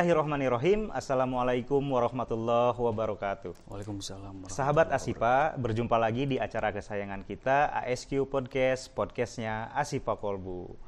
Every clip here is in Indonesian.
Bismillahirrahmanirrahim. Assalamualaikum warahmatullahi wabarakatuh. Waalaikumsalam. Sahabat Asipa, berjumpa lagi di acara kesayangan kita, ASQ Podcast, podcastnya Asipa Kolbu.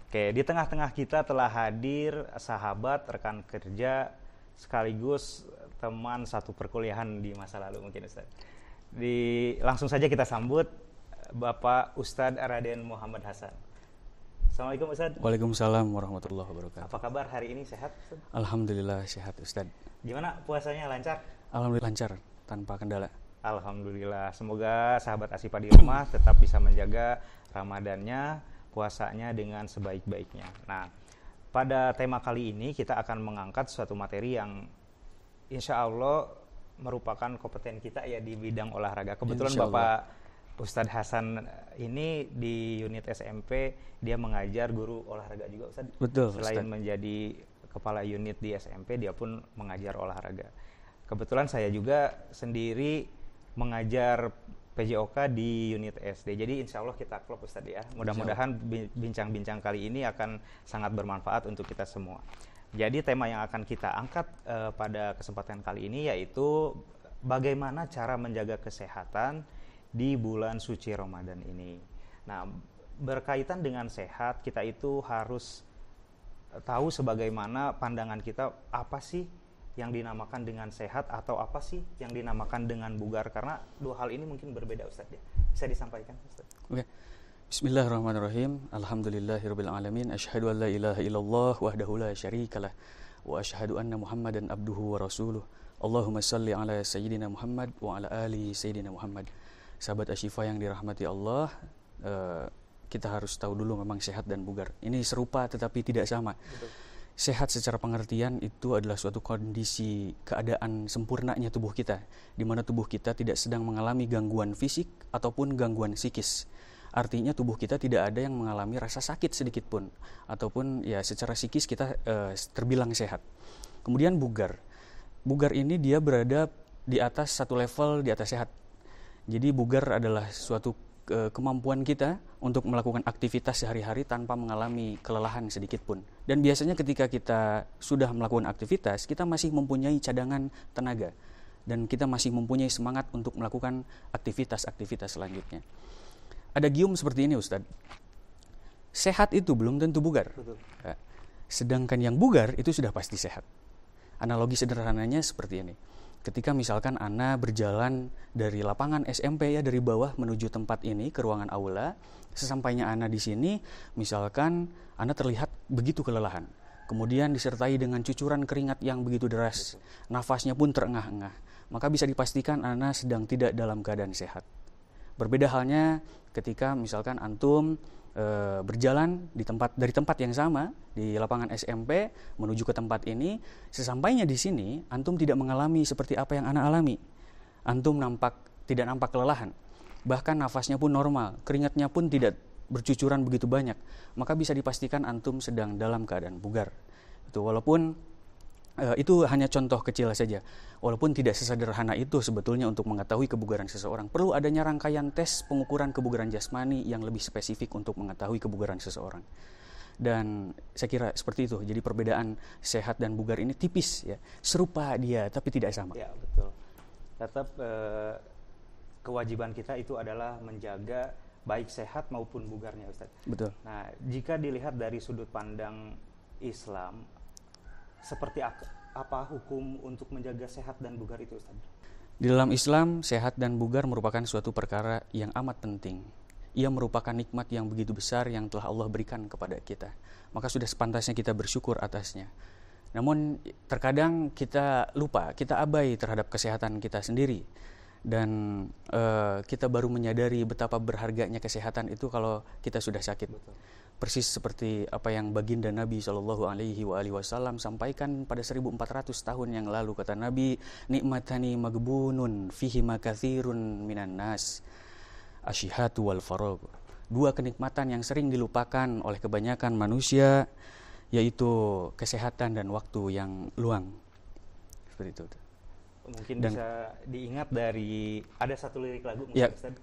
Oke, di tengah-tengah kita telah hadir sahabat, rekan kerja, sekaligus teman satu perkuliahan di masa lalu mungkin Ustaz. Langsung saja kita sambut Bapak Ustadz Raden Muhammad Hasan. Assalamualaikum Ustaz. Waalaikumsalam warahmatullahi wabarakatuh. Apa kabar hari ini, sehat Ustaz? Alhamdulillah sehat Ustaz. Gimana puasanya, lancar? Alhamdulillah lancar tanpa kendala. Alhamdulillah. Semoga sahabat Asipa di rumah tetap bisa menjaga Ramadannya, puasanya dengan sebaik-baiknya. Nah, pada tema kali ini kita akan mengangkat suatu materi yang insya Allah merupakan kompeten kita ya di bidang olahraga. Kebetulan Bapak Ustadz Hasan ini di unit SMP dia mengajar guru olahraga juga Ustadz. Betul. Selain Ustadz menjadi kepala unit di SMP, dia pun mengajar olahraga. Kebetulan saya juga sendiri mengajar PJOK di unit SD. Jadi insya Allah kita klop Ustadz ya. Mudah-mudahan bincang-bincang kali ini akan sangat bermanfaat untuk kita semua. Jadi tema yang akan kita angkat pada kesempatan kali ini yaitu bagaimana cara menjaga kesehatan di bulan suci Ramadan ini. Nah, berkaitan dengan sehat, kita itu harus tahu sebagaimana pandangan kita apa sih yang dinamakan dengan sehat atau apa sih yang dinamakan dengan bugar, karena dua hal ini mungkin berbeda Ustaz ya. Bisa disampaikan Ustaz? Oke. Bismillahirrahmanirrahim. Alhamdulillahirabbil alamin. Asyhadu an la ilaha illallah wahdahu la syarikalah wa asyhadu anna Muhammadan abduhu wa rasuluh. Allahumma shalli ala sayyidina Muhammad wa ala ali sayyidina Muhammad. Sahabat Ashifa yang dirahmati Allah, kita harus tahu dulu memang sehat dan bugar. Ini serupa tetapi tidak sama. Betul. Sehat secara pengertian itu adalah suatu kondisi keadaan sempurnanya tubuh kita, di mana tubuh kita tidak sedang mengalami gangguan fisik ataupun gangguan psikis. Artinya tubuh kita tidak ada yang mengalami rasa sakit sedikit pun, ataupun ya secara psikis kita terbilang sehat. Kemudian bugar. Bugar ini dia berada di atas satu level di atas sehat. Jadi bugar adalah suatu kemampuan kita untuk melakukan aktivitas sehari-hari tanpa mengalami kelelahan sedikit pun. Dan biasanya ketika kita sudah melakukan aktivitas, kita masih mempunyai cadangan tenaga dan kita masih mempunyai semangat untuk melakukan aktivitas-aktivitas selanjutnya. Ada gium seperti ini Ustadz. Sehat itu belum tentu bugar. Betul. Sedangkan yang bugar itu sudah pasti sehat. Analogi sederhananya seperti ini. Ketika misalkan Ana berjalan dari lapangan SMP ya, dari bawah menuju tempat ini ke ruangan aula, sesampainya Ana di sini, misalkan Ana terlihat begitu kelelahan. Kemudian disertai dengan cucuran keringat yang begitu deras, nafasnya pun terengah-engah. Maka bisa dipastikan Ana sedang tidak dalam keadaan sehat. Berbeda halnya ketika misalkan antum berjalan dari tempat yang sama di lapangan SMP menuju ke tempat ini, sesampainya di sini antum tidak mengalami seperti apa yang Ana alami. Antum tidak nampak kelelahan, bahkan nafasnya pun normal, keringatnya pun tidak bercucuran begitu banyak, maka bisa dipastikan antum sedang dalam keadaan bugar. Itu walaupun itu hanya contoh kecil saja. Walaupun tidak sesederhana itu sebetulnya untuk mengetahui kebugaran seseorang. Perlu adanya rangkaian tes pengukuran kebugaran jasmani yang lebih spesifik untuk mengetahui kebugaran seseorang. Dan saya kira seperti itu. Jadi perbedaan sehat dan bugar ini tipis ya. Serupa dia tapi tidak sama. Ya, betul. Tetap kewajiban kita itu adalah menjaga baik sehat maupun bugarnya Ustaz. Betul. Nah, jika dilihat dari sudut pandang Islam, seperti apa hukum untuk menjaga sehat dan bugar itu Ustaz? Di dalam Islam, sehat dan bugar merupakan suatu perkara yang amat penting. Ia merupakan nikmat yang begitu besar yang telah Allah berikan kepada kita. Maka sudah sepantasnya kita bersyukur atasnya. Namun terkadang kita lupa, kita abai terhadap kesehatan kita sendiri. Dan kita baru menyadari betapa berharganya kesehatan itu kalau kita sudah sakit. Betul. Persis seperti apa yang baginda Nabi SAW sampaikan pada 1400 tahun yang lalu. Kata Nabi, nikmatani magbunun fihi makathirun minan nas asyihatu wal farag. Dua kenikmatan yang sering dilupakan oleh kebanyakan manusia, yaitu kesehatan dan waktu yang luang. Seperti itu. Mungkin bisa diingat dari ada satu lirik lagu ya, Ustaz,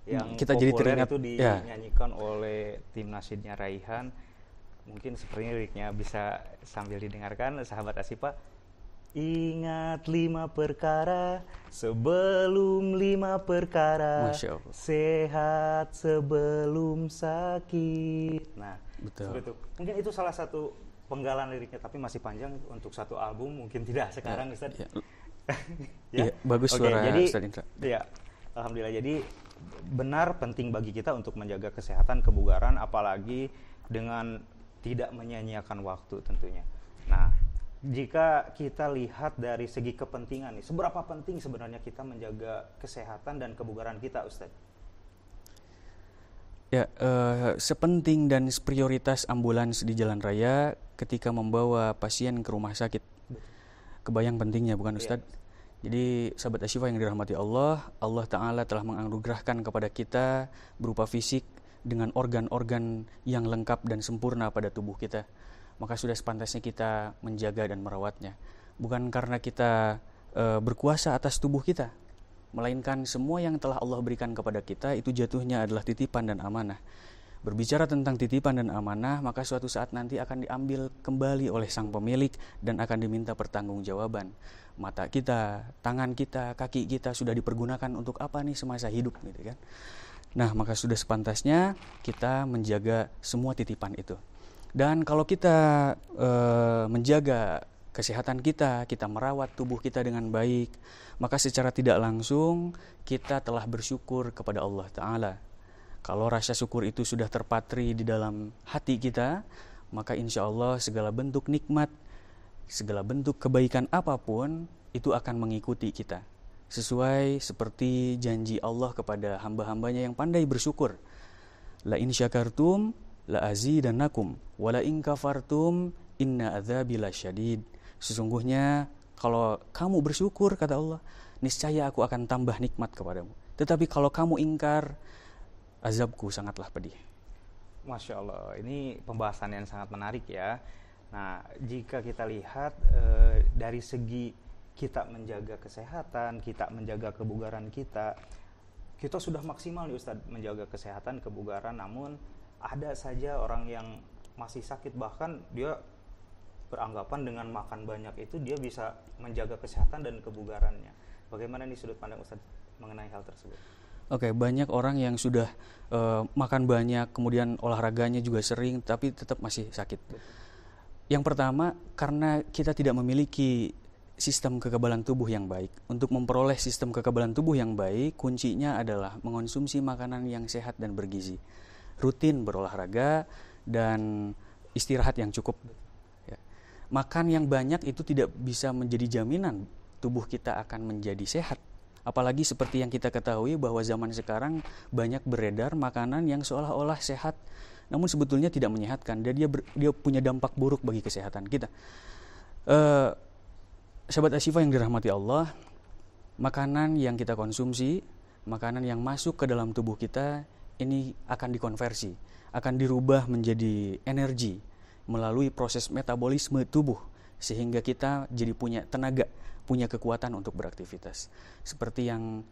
yang kita jadi populer teringat, itu dinyanyikan oleh tim nasidnya Raihan. mungkin seperti liriknya bisa sambil didengarkan sahabat Asifa. Ingat 5 perkara sebelum 5 perkara, Masya Allah. sehat sebelum sakit. Nah, Betul. seperti itu. Mungkin itu salah satu penggalan liriknya, tapi masih panjang untuk satu album, mungkin tidak sekarang, Ustaz. Ya. Ya? Iya, bagus Oke, suara jadi, Ustaz Indra. ya, alhamdulillah. Jadi benar penting bagi kita untuk menjaga kesehatan, kebugaran, apalagi dengan tidak menyia-nyiakan waktu tentunya. Nah, jika kita lihat dari segi kepentingan nih, seberapa penting sebenarnya kita menjaga kesehatan dan kebugaran kita, Ustaz? Ya, sepenting dan prioritas ambulans di jalan raya ketika membawa pasien ke rumah sakit. Kebayang pentingnya, bukan Ustaz? Jadi sahabat Asyifa yang dirahmati Allah, Allah Ta'ala telah menganugerahkan kepada kita berupa fisik dengan organ-organ yang lengkap dan sempurna pada tubuh kita. Maka sudah sepantasnya kita menjaga dan merawatnya. Bukan karena kita berkuasa atas tubuh kita, melainkan semua yang telah Allah berikan kepada kita itu jatuhnya adalah titipan dan amanah. Berbicara tentang titipan dan amanah, maka suatu saat nanti akan diambil kembali oleh sang pemilik dan akan diminta pertanggungjawaban. Mata kita, tangan kita, kaki kita sudah dipergunakan untuk apa nih semasa hidup, gitu kan? Nah, maka sudah sepantasnya kita menjaga semua titipan itu. Dan kalau kita menjaga kesehatan kita merawat tubuh kita dengan baik, maka secara tidak langsung kita telah bersyukur kepada Allah Ta'ala. Kalau rasa syukur itu sudah terpatri di dalam hati kita, maka insya Allah segala bentuk nikmat, segala bentuk kebaikan apapun itu akan mengikuti kita. Sesuai seperti janji Allah kepada hamba-hambanya yang pandai bersyukur. La in syakartum la azidannakum wa la in kafartum inna adzabi lasyadid. Sesungguhnya kalau kamu bersyukur, kata Allah, niscaya aku akan tambah nikmat kepadamu. Tetapi kalau kamu ingkar, azabku sangatlah pedih. Masya Allah, ini pembahasan yang sangat menarik ya. Nah, jika kita lihat dari segi kita menjaga kesehatan, kita menjaga kebugaran kita sudah maksimal nih Ustadz menjaga kesehatan, kebugaran, namun ada saja orang yang masih sakit, bahkan dia beranggapan dengan makan banyak itu dia bisa menjaga kesehatan dan kebugarannya. Bagaimana nih sudut pandang Ustadz mengenai hal tersebut? Oke, banyak orang yang sudah makan banyak, kemudian olahraganya juga sering, tapi tetap masih sakit. Yang pertama, karena kita tidak memiliki sistem kekebalan tubuh yang baik. Untuk memperoleh sistem kekebalan tubuh yang baik, kuncinya adalah mengonsumsi makanan yang sehat dan bergizi. Rutin berolahraga dan istirahat yang cukup. Ya. Makan yang banyak itu tidak bisa menjadi jaminan tubuh kita akan menjadi sehat. Apalagi seperti yang kita ketahui bahwa zaman sekarang banyak beredar makanan yang seolah-olah sehat, namun sebetulnya tidak menyehatkan. Dan dia punya dampak buruk bagi kesehatan kita. Sahabat Asyifa yang dirahmati Allah, makanan yang kita konsumsi, makanan yang masuk ke dalam tubuh kita, ini akan dikonversi, akan dirubah menjadi energi melalui proses metabolisme tubuh, sehingga kita jadi punya tenaga, punya kekuatan untuk beraktivitas. Seperti yang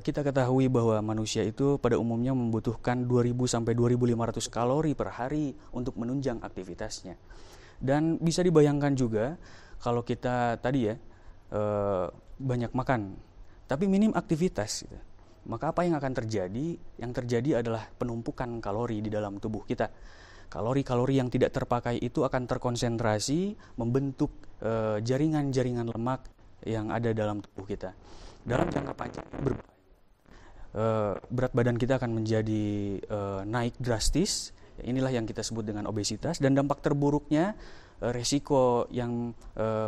kita ketahui bahwa manusia itu pada umumnya membutuhkan 2000 sampai 2500 kalori per hari untuk menunjang aktivitasnya. Dan bisa dibayangkan juga kalau kita tadi ya banyak makan, tapi minim aktivitas, gitu, maka apa yang akan terjadi? Yang terjadi adalah penumpukan kalori di dalam tubuh kita. Kalori-kalori yang tidak terpakai itu akan terkonsentrasi membentuk jaringan-jaringan lemak yang ada dalam tubuh kita. Dalam jangka panjang berbahaya. Berat badan kita akan menjadi naik drastis. Inilah yang kita sebut dengan obesitas, dan dampak terburuknya resiko yang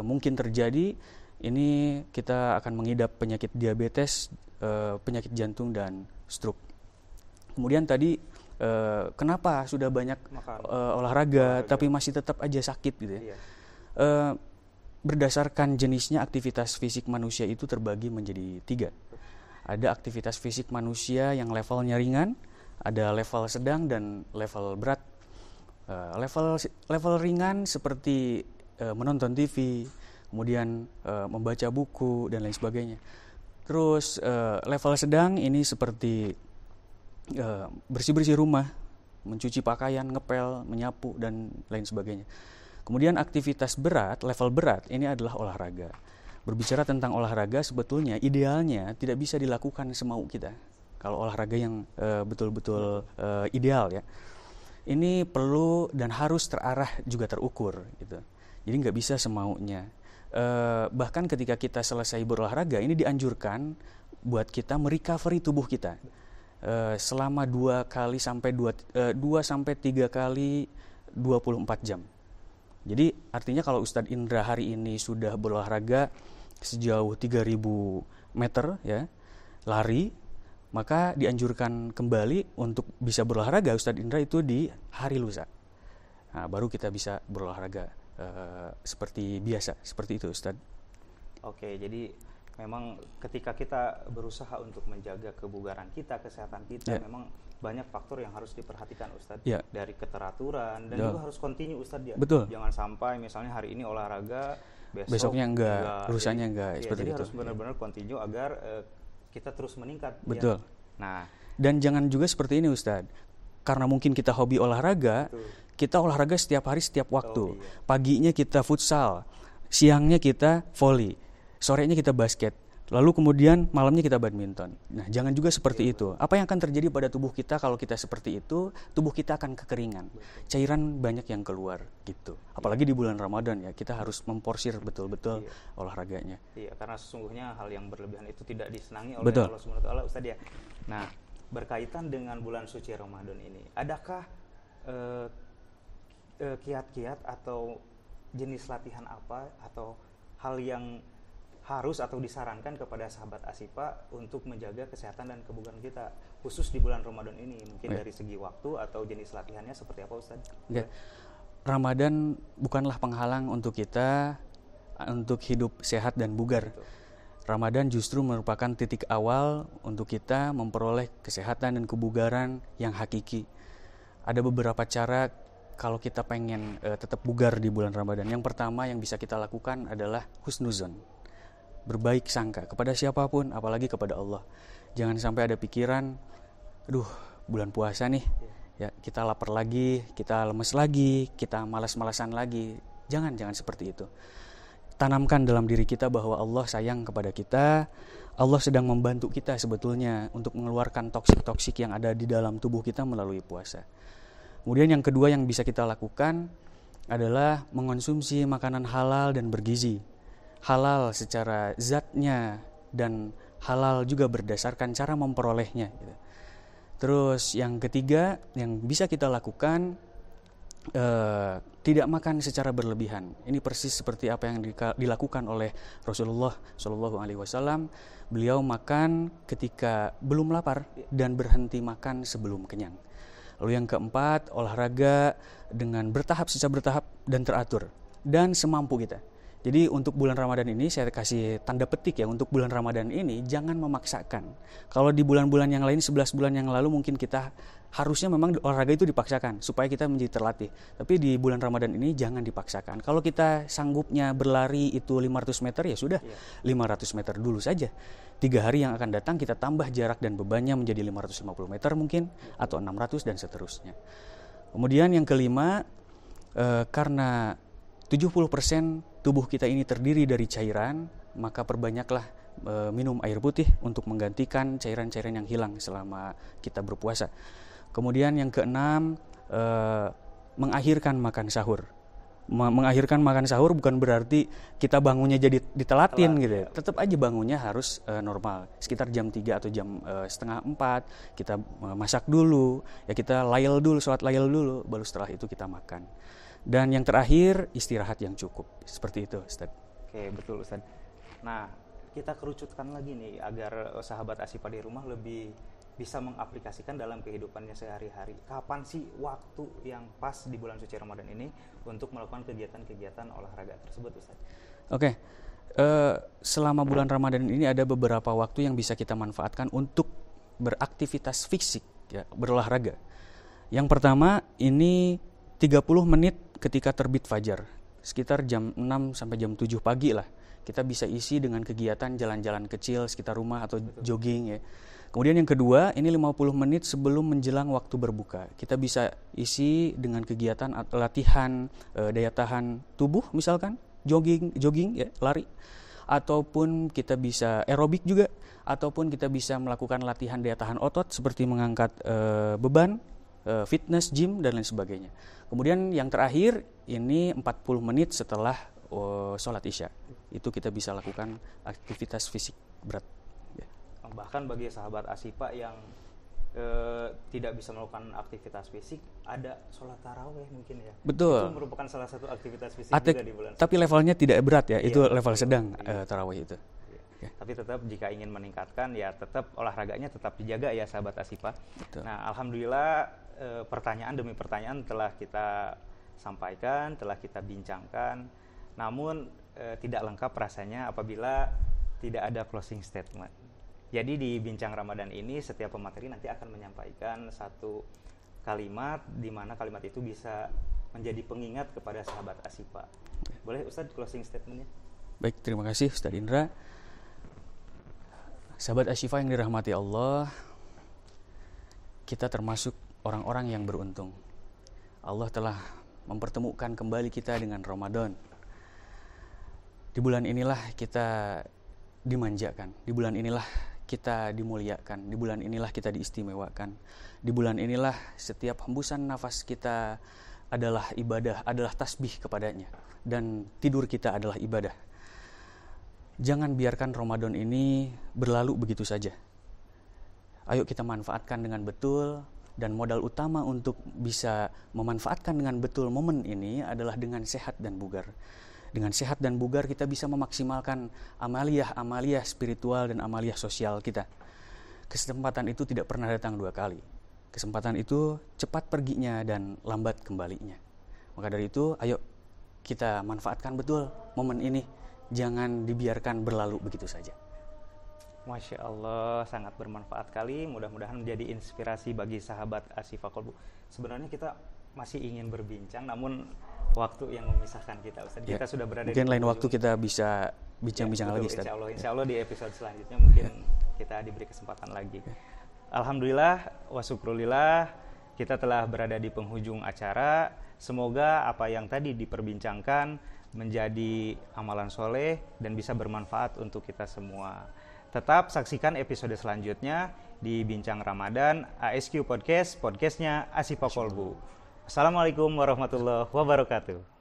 mungkin terjadi ini kita akan mengidap penyakit diabetes, penyakit jantung dan stroke. Kemudian tadi kenapa sudah banyak olahraga tapi masih tetap aja sakit gitu ya? Iya. Berdasarkan jenisnya aktivitas fisik manusia itu terbagi menjadi 3. Ada aktivitas fisik manusia yang levelnya ringan, ada level sedang dan level berat. Level ringan seperti menonton TV, kemudian membaca buku dan lain sebagainya. Terus level sedang ini seperti bersih-bersih rumah, mencuci pakaian, ngepel, menyapu, dan lain sebagainya. Kemudian aktivitas berat, level berat, ini adalah olahraga. Berbicara tentang olahraga, sebetulnya idealnya tidak bisa dilakukan semau kita. Kalau olahraga yang betul-betul ideal ya, ini perlu dan harus terarah juga terukur gitu. Jadi nggak bisa semaunya. Bahkan ketika kita selesai berolahraga, ini dianjurkan buat kita merecovery tubuh kita selama 2 sampai 3 kali 24 jam. Jadi artinya kalau Ustadz Indra hari ini sudah berolahraga sejauh 3.000 meter ya, lari, maka dianjurkan kembali untuk bisa berolahraga Ustadz Indra itu di hari lusa. Nah, baru kita bisa berolahraga seperti biasa, seperti itu Ustadz. Oke, jadi memang ketika kita berusaha untuk menjaga kebugaran kita, kesehatan kita, memang banyak faktor yang harus diperhatikan Ustadz. Dari keteraturan dan juga harus continue Ustadz ya. Betul. Jangan sampai misalnya hari ini olahraga, besoknya enggak, lusanya enggak, seperti jadi itu. Harus benar-benar continue agar kita terus meningkat. Betul. Ya. Nah, dan jangan juga seperti ini Ustadz. Karena mungkin kita hobi olahraga, kita olahraga setiap hari, setiap waktu. Paginya kita futsal, siangnya kita volley, sorenya kita basket, lalu kemudian malamnya kita badminton. Nah, jangan juga seperti itu. Apa yang akan terjadi pada tubuh kita kalau kita seperti itu? Tubuh kita akan kekeringan, cairan banyak yang keluar gitu. Apalagi di bulan Ramadan ya, kita harus memporsir betul-betul olahraganya. Iya, karena sesungguhnya hal yang berlebihan itu tidak disenangi oleh Betul. Allah Subhanahu wa taala Ustadz ya. Nah, berkaitan dengan bulan suci Ramadan ini, adakah kiat-kiat atau jenis latihan apa atau hal yang harus atau disarankan kepada sahabat Asipa untuk menjaga kesehatan dan kebugaran kita khusus di bulan Ramadan ini, mungkin dari segi waktu atau jenis latihannya seperti apa Ustaz? Ramadan bukanlah penghalang untuk kita untuk hidup sehat dan bugar. Betul. Ramadan justru merupakan titik awal untuk kita memperoleh kesehatan dan kebugaran yang hakiki. Ada beberapa cara kalau kita pengen tetap bugar di bulan Ramadan. Yang pertama yang bisa kita lakukan adalah husnuzon. Berbaik sangka kepada siapapun, apalagi kepada Allah. Jangan sampai ada pikiran, aduh bulan puasa nih, ya kita lapar lagi, kita lemes lagi, kita malas-malasan lagi. Jangan seperti itu. Tanamkan dalam diri kita bahwa Allah sayang kepada kita, Allah sedang membantu kita sebetulnya untuk mengeluarkan toksik-toksik yang ada di dalam tubuh kita melalui puasa. Kemudian yang kedua yang bisa kita lakukan adalah mengonsumsi makanan halal dan bergizi. Halal secara zatnya dan halal juga berdasarkan cara memperolehnya. Terus yang ketiga yang bisa kita lakukan, tidak makan secara berlebihan. Ini persis seperti apa yang dilakukan oleh Rasulullah SAW. Beliau makan ketika belum lapar dan berhenti makan sebelum kenyang. Lalu yang keempat, olahraga dengan secara bertahap dan teratur dan semampu kita. Jadi untuk bulan Ramadan ini saya kasih tanda petik ya, untuk bulan Ramadan ini jangan memaksakan. Kalau di bulan-bulan yang lain, 11 bulan yang lalu mungkin kita harusnya memang olahraga itu dipaksakan supaya kita menjadi terlatih. Tapi di bulan Ramadan ini jangan dipaksakan. Kalau kita sanggupnya berlari itu 500 meter ya sudah, 500 meter dulu saja. 3 hari yang akan datang kita tambah jarak dan bebannya menjadi 550 meter mungkin, atau 600 dan seterusnya. Kemudian yang kelima, karena 70% tubuh kita ini terdiri dari cairan, maka perbanyaklah minum air putih untuk menggantikan cairan-cairan yang hilang selama kita berpuasa. Kemudian yang keenam, mengakhirkan makan sahur. Mengakhirkan makan sahur bukan berarti kita bangunnya jadi ditelatin gitu ya. Tetap aja bangunnya harus normal. Sekitar jam 3 atau jam setengah 4 kita masak dulu, ya kita layal dulu, sholat layal dulu, baru setelah itu kita makan. Dan yang terakhir, istirahat yang cukup. Seperti itu, Ustaz. Oke, betul, Ustaz. Nah, kita kerucutkan lagi nih agar sahabat Asipa di rumah lebih bisa mengaplikasikan dalam kehidupannya sehari-hari. Kapan sih waktu yang pas di bulan suci Ramadan ini untuk melakukan kegiatan-kegiatan olahraga tersebut, Ustaz? Oke. Selama bulan Ramadan ini ada beberapa waktu yang bisa kita manfaatkan untuk beraktivitas fisik, ya, berolahraga. Yang pertama, ini 30 menit ketika terbit fajar, sekitar jam 6 sampai jam 7 pagi lah. Kita bisa isi dengan kegiatan jalan-jalan kecil sekitar rumah atau jogging ya. Kemudian yang kedua, ini 50 menit sebelum menjelang waktu berbuka. Kita bisa isi dengan kegiatan latihan daya tahan tubuh, misalkan jogging ya, lari, ataupun kita bisa aerobik juga, ataupun kita bisa melakukan latihan daya tahan otot seperti mengangkat beban, fitness, gym, dan lain sebagainya. Kemudian yang terakhir, ini 40 menit setelah sholat isya. Itu kita bisa lakukan aktivitas fisik berat. Bahkan bagi sahabat Asifa yang tidak bisa melakukan aktivitas fisik, ada sholat tarawih mungkin ya. Betul. Itu merupakan salah satu aktivitas fisik juga di bulan. Tapi levelnya tidak berat ya, itu iya, level sedang tarawih itu. Iya. Tapi tetap jika ingin meningkatkan ya tetap olahraganya tetap dijaga ya sahabat Asifa. Betul. Nah, alhamdulillah pertanyaan demi pertanyaan telah kita sampaikan, telah kita bincangkan. Namun tidak lengkap rasanya apabila tidak ada closing statement. Jadi di Bincang Ramadan ini setiap pemateri nanti akan menyampaikan satu kalimat di mana kalimat itu bisa menjadi pengingat kepada sahabat Asifa. Boleh Ustadz closing statementnya? Baik, terima kasih Ustadz Indra. Sahabat Asifa yang dirahmati Allah, kita termasuk orang-orang yang beruntung. Allah telah mempertemukan kembali kita dengan Ramadan. Di bulan inilah kita dimanjakan, di bulan inilah kita dimuliakan, di bulan inilah kita diistimewakan, di bulan inilah setiap hembusan nafas kita adalah ibadah, adalah tasbih kepadanya, dan tidur kita adalah ibadah. Jangan biarkan Ramadan ini berlalu begitu saja. Ayo kita manfaatkan dengan betul, dan modal utama untuk bisa memanfaatkan dengan betul momen ini adalah dengan sehat dan bugar. Dengan sehat dan bugar kita bisa memaksimalkan amaliyah spiritual dan amaliyah sosial kita. Kesempatan itu tidak pernah datang dua kali. Kesempatan itu cepat perginya dan lambat kembalinya. Maka dari itu, ayo kita manfaatkan betul momen ini. Jangan dibiarkan berlalu begitu saja. Masya Allah, sangat bermanfaat kali. Mudah-mudahan menjadi inspirasi bagi sahabat Asifa Kolbu. Sebenarnya kita masih ingin berbincang, namun waktu yang memisahkan kita, Ustaz. Kita sudah berada mungkin di lain waktu kita bisa bincang-bincang lagi, Ustaz. Insya Allah di episode selanjutnya mungkin kita diberi kesempatan lagi. Alhamdulillah wa syukrulillah, kita telah berada di penghujung acara. Semoga apa yang tadi diperbincangkan menjadi amalan soleh dan bisa bermanfaat untuk kita semua. Tetap saksikan episode selanjutnya di Bincang Ramadan ASQ Podcast, podcastnya Asifa Kolbu. Assalamualaikum warahmatullahi wabarakatuh.